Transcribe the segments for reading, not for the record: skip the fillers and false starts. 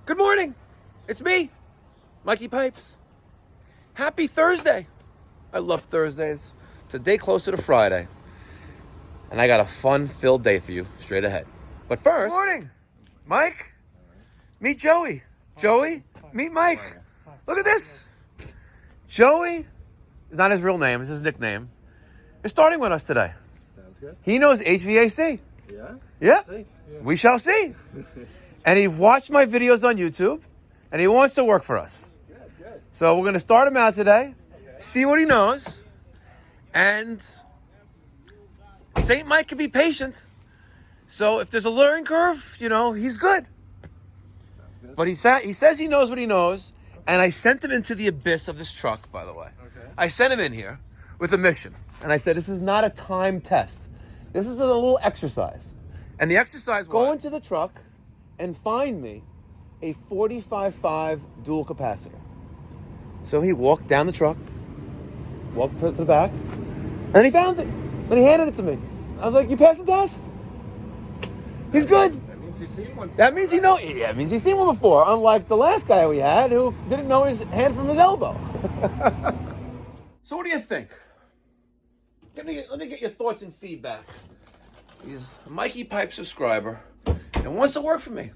Good morning. It's me, Mikey Pipes. Happy Thursday. I love Thursdays. It's a day closer to Friday. And I got a fun-filled day for you straight ahead. But first... Good morning. Mike, meet Joey. Joey, meet Mike. Look at this. Joey, is not his real name, it's his nickname, is starting with us today. Sounds good. He knows HVAC. Yeah? Yeah. Yeah. We shall see. And he watched my videos on YouTube, and he wants to work for us. Good. So we're going to start him out today, see what he knows, and St. Mike can be patient. So if there's a learning curve, he's good. But he says he knows what he knows, and I sent him into the abyss of this truck, by the way. Okay. I sent him in here with a mission, and I said, this is not a time test. This is a little exercise. And the exercise was, go into the truck and find me a 45.5 dual capacitor. So he walked down the truck, walked to the back, and he found it. And he handed it to me. I was like, you passed the test? He's good. That means he's seen one. That means that means he's seen one before, unlike the last guy we had who didn't know his hand from his elbow. So what do you think? Let me get your thoughts and feedback. He's a Mikey Pipe subscriber and wants to work for me.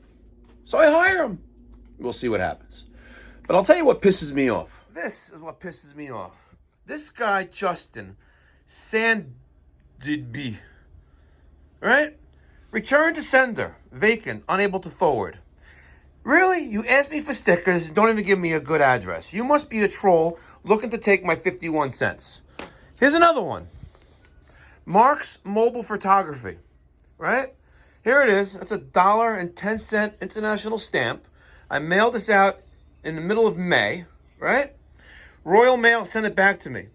So I hire him. We'll see what happens. But I'll tell you what pisses me off. This is what pisses me off. This guy, Justin Sandidby, right? Return to sender, vacant, unable to forward. Really? You asked me for stickers and don't even give me a good address. You must be a troll looking to take my 51 cents. Here's another one. Mark's Mobile Photography, right? Here it is. That's $1.10 international stamp. I mailed this out in the middle of May, right? Royal Mail sent it back to me.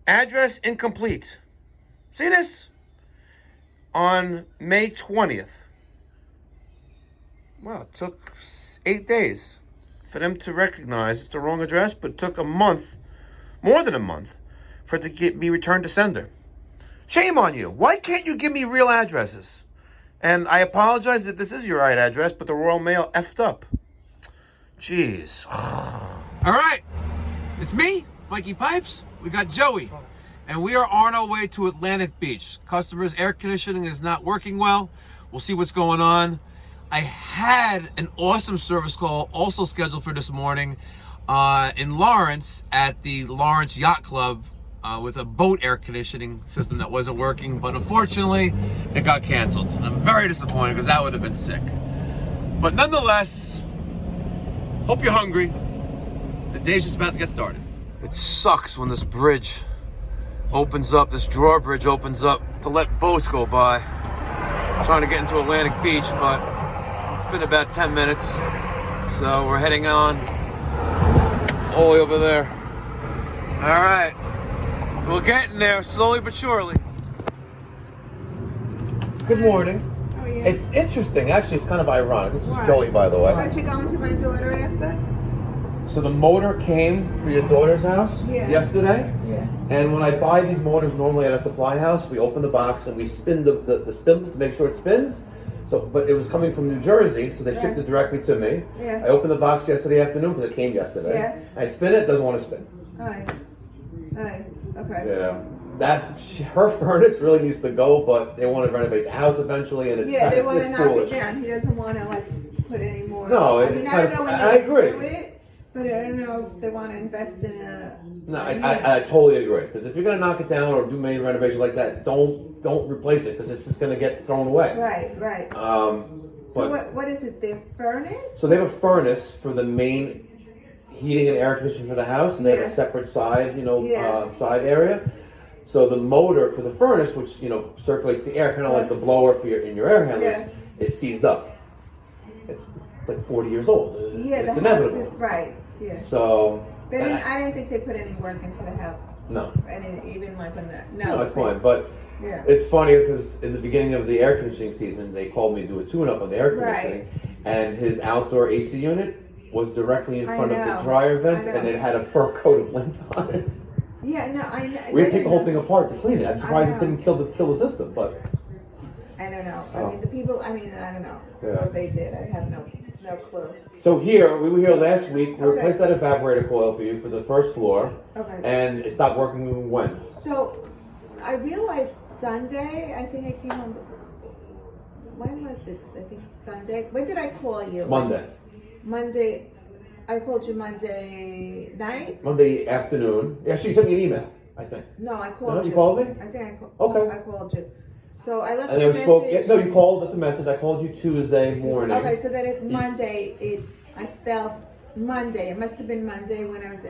Address incomplete. See this? On May 20th. Wow, it took 8 days for them to recognize it's the wrong address, but it took a month, more than a month, for it to be returned to sender. Shame on you. Why can't you give me real addresses? And I apologize if this is your right address, but the Royal Mail effed up. Jeez. All right. It's me, Mikey Pipes. We got Joey. And we are on our way to Atlantic Beach. Customer's air conditioning is not working well. We'll see what's going on. I had an awesome service call also scheduled for this morning in Lawrence at the Lawrence Yacht Club with a boat air conditioning system that wasn't working. But unfortunately, it got canceled. And I'm very disappointed because that would have been sick. But nonetheless, hope you're hungry. The day's just about to get started. It sucks when this bridge opens up, this drawbridge opens up to let boats go by. I'm trying to get into Atlantic Beach, but it's been about 10 minutes. So we're heading on all the way over there. All right, we're getting there slowly but surely. Good morning. Oh, yeah. It's interesting, actually it's kind of ironic. This is Joey, by the way. Aren't you going to my daughter after? So the motor came for your daughter's house yesterday? Yeah. And when I buy these motors normally at a supply house, we open the box and we spin the spindle to make sure it spins. So, but it was coming from New Jersey, so they shipped it directly to me. Yeah. I opened the box yesterday afternoon because it came yesterday. Yeah. I spin it, doesn't want to spin. Alright. Okay. Yeah. Her furnace really needs to go, but they want to renovate the house eventually, and it's Yeah, they want to it's knock foolish. it down. He doesn't want to put any more. No, I mean, I don't know when I they agree. do it, but I don't know if they want to invest in a. No, I totally agree. Because if you're gonna knock it down or do major renovation like that, don't replace it because it's just gonna get thrown away. Right. So what is it? The furnace? So they have a furnace for the main heating and air conditioning for the house, and they have a separate side, side area. So the motor for the furnace, which circulates the air, kind of like the blower for in your air handlers, is seized up. It's like 40 years old. Yeah, it's the inevitable. house is right. Yeah. So I didn't think they put any work into the house. No. And even like when no, it's fine. But it's funny because in the beginning of the air conditioning season, they called me to do a tune-up on the air conditioning, and his outdoor AC unit was directly in front of the dryer vent, and it had a fur coat of lint on it. Yeah, no, I know. We had to take the whole thing apart to clean it. I'm surprised it didn't kill the system, but I don't know. I mean, the people. I mean, I don't know what they did. I have no no clue. So here, we were here last week. We Okay. replaced that evaporator coil for you for the first floor. Okay. And it stopped working when? So I realized Sunday. I think I came home. When was it? I think Sunday. When did I call you? Monday. Monday. I called you Monday night. Monday afternoon. Yeah, she sent me an email, I think. No, I called No, you. you called me? I think I called. Okay. I called you. So I left And you then a we spoke. message. Yeah, no, you called at the message. I called you Tuesday morning. Okay, so then Monday, I felt Monday. It must have been Monday when I was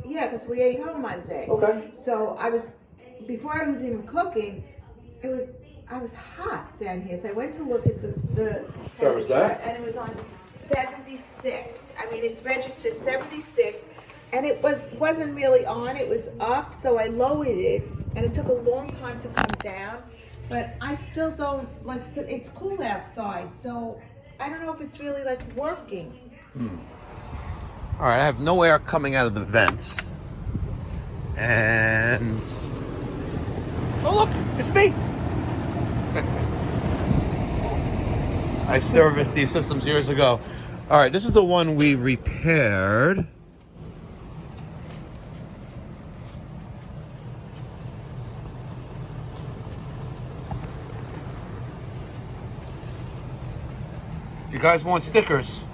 yeah, because we ate home Monday. Okay. So before I was even cooking, I was hot down here. So I went to look at the temperature, Thermostat? and it was on 76. I mean, it's registered 76, and it wasn't really on. It was up, so I lowered it, and it took a long time to come down. But I still don't like. It's cool outside, so I don't know if it's really like working. All right, I have no air coming out of the vents. And oh look, it's me. I serviced these systems years ago. All right, this is the one we repaired. You guys want stickers?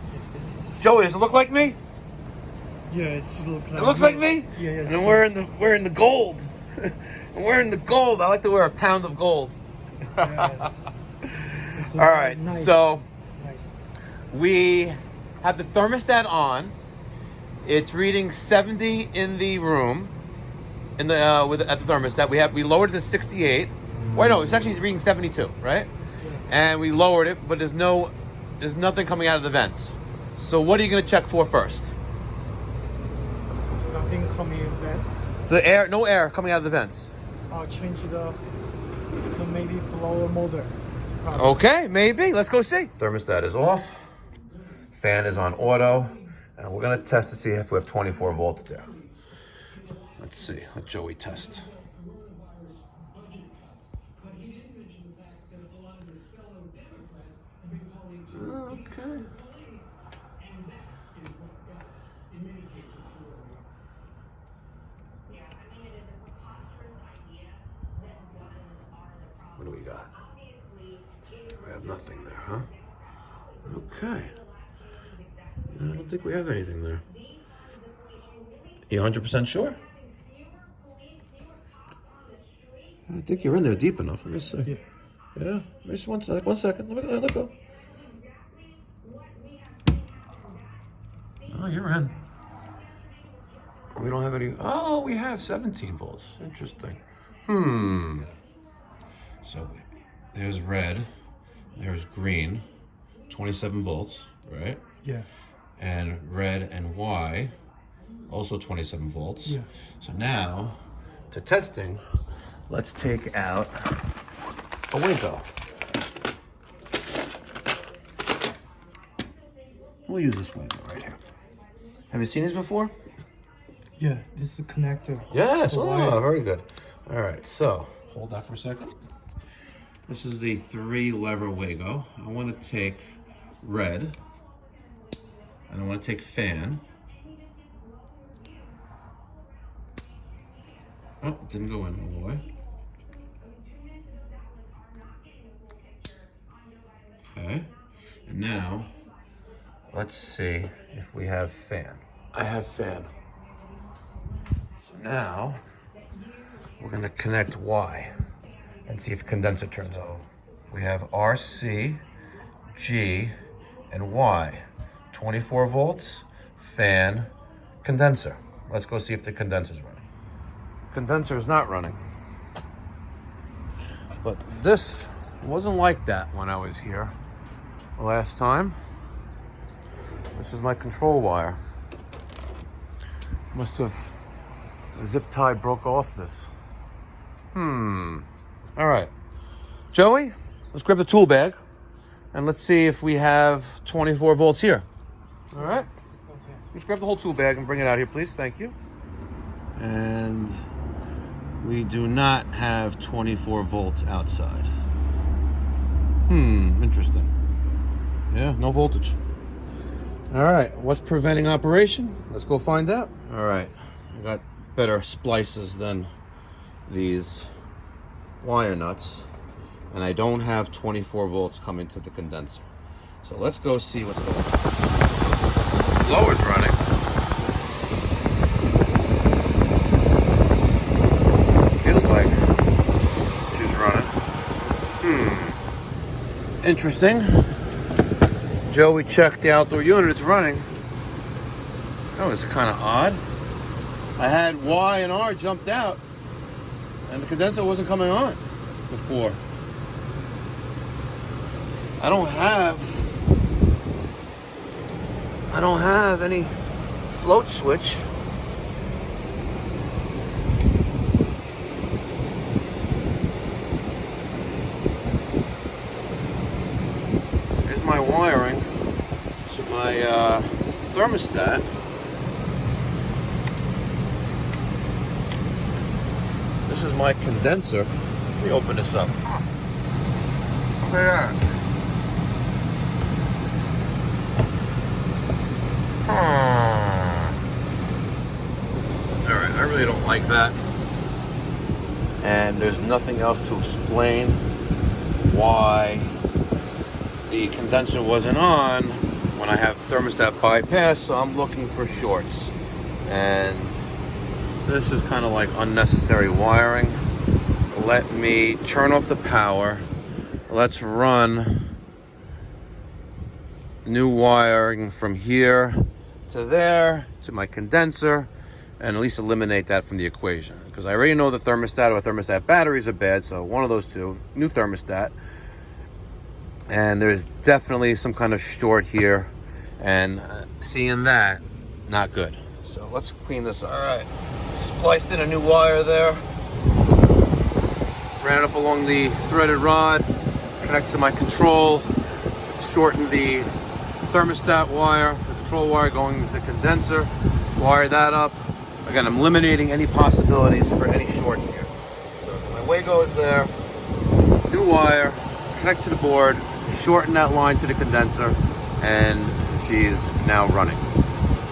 Joey, does it look like me? Yeah, it Looks like me? Yeah, yes. And I'm wearing the gold. I'm wearing the gold. I like to wear a pound of gold. Yes. All right, Nice. so Nice. we have the thermostat on. It's reading 70 in the room. At the thermostat, we lowered it to 68. Wait, no, it's actually reading 72, right? And we lowered it, but there's nothing coming out of the vents. So what are you going to check for first? Nothing coming in vents. The air, no air coming out of the vents. I'll change the maybe blower motor. It's probably- Okay, maybe. Let's go see. Thermostat is off. Fan is on auto. And we're going to test to see if we have 24 volts there. Let's see. Let Joey test. Okay. What do we got? We have nothing there, huh? Okay. I don't think we have anything there. You 100% sure? I think you're in there deep enough. Let me see. Yeah. Just one second. Let me go. Oh, you're in. We don't have any. Oh, we have 17 volts. Interesting. So there's red. There's green. 27 volts, right? Yeah. And red and Y, also 27 volts. Yeah. So now, to testing, let's take out a Waco. We'll use this Waco right here. Have you seen these before? Yeah, this is a connector. Yes. The Oh, wire. very good. All right. So hold that for a second. This is the 3-lever Wago. I want to take red, and I want to take fan. Oh, it didn't go in all the way. Okay. And now, let's see if we have fan. I have fan. So now, we're going to connect Y and see if condenser turns on. We have RC, G, and Y. 24 volts, fan, condenser. Let's go see if the condenser's running. Condenser is not running. But this wasn't like that when I was here last time. This is my control wire. Must have, the zip tie broke off this. All right. Joey, let's grab the tool bag and let's see if we have 24 volts here. All right. Okay. Let's grab the whole tool bag and bring it out here, please. Thank you. And we do not have 24 volts outside. Interesting. Yeah, no voltage. All right, what's preventing operation? Let's go find out. All right, I got better splices than these wire nuts, and I don't have 24 volts coming to the condenser. So let's go see what's going on. Blower's running. Feels like she's running. Interesting. Joey checked the outdoor unit, it's running. That was kind of odd. I had Y and R jumped out, and the condenser wasn't coming on before. I don't have any float switch. Here's my wiring to my thermostat. This is my condenser. Let me open this up. Look at that. Alright, I really don't like that. And there's nothing else to explain why the condenser wasn't on when I have thermostat bypass, so I'm looking for shorts. And this is kind of like unnecessary wiring. Let me turn off the power. Let's run new wiring from here to there to my condenser, and at least eliminate that from the equation, because I already know the thermostat or thermostat batteries are bad. So one of those two, new thermostat, and there's definitely some kind of short here, and seeing that, not good. So let's clean this up. All right, spliced in a new wire there, ran it up along the threaded rod, connects to my control, shorten the thermostat wire, the control wire going to the condenser, wire that up. Again, I'm eliminating any possibilities for any shorts here. So my Wago is there, new wire, connect to the board, shorten that line to the condenser, and she's now running.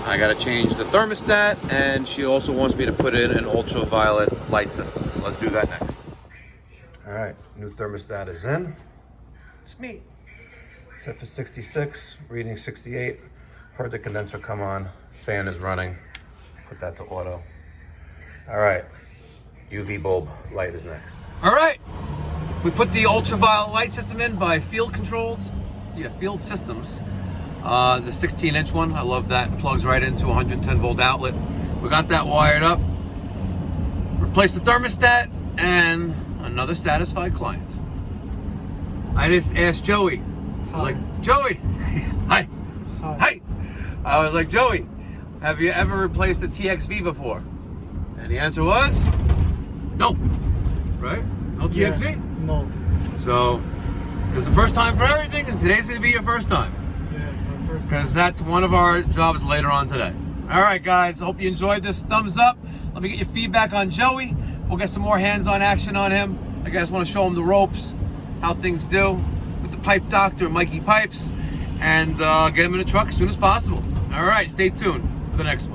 I gotta change the thermostat, and she also wants me to put in an ultraviolet light system. So let's do that next. All right, new thermostat is in. It's me. Set for 66, reading 68. Heard the condenser come on. Fan is running. Put that to auto. All right, UV bulb light is next. All right, we put the ultraviolet light system in by Field Controls. Yeah, Field Systems. The 16-inch one, I love that. It plugs right into a 110 volt outlet. We got that wired up. Replaced the thermostat, and another satisfied client. I just asked Joey. I was like, Joey, hi. Hi. I was like, Joey, have you ever replaced a TXV before? And the answer was, no. Right? No TXV? Yeah, no. So, it's the first time for everything, and today's going to be your first time. Yeah, my first time. Because that's one of our jobs later on today. All right, guys, hope you enjoyed this. Thumbs up. Let me get your feedback on Joey. We'll get some more hands-on action on him. I just want to show him the ropes, how things do with the pipe doctor, Mikey Pipes, and get him in the truck as soon as possible. All right, stay tuned for the next one.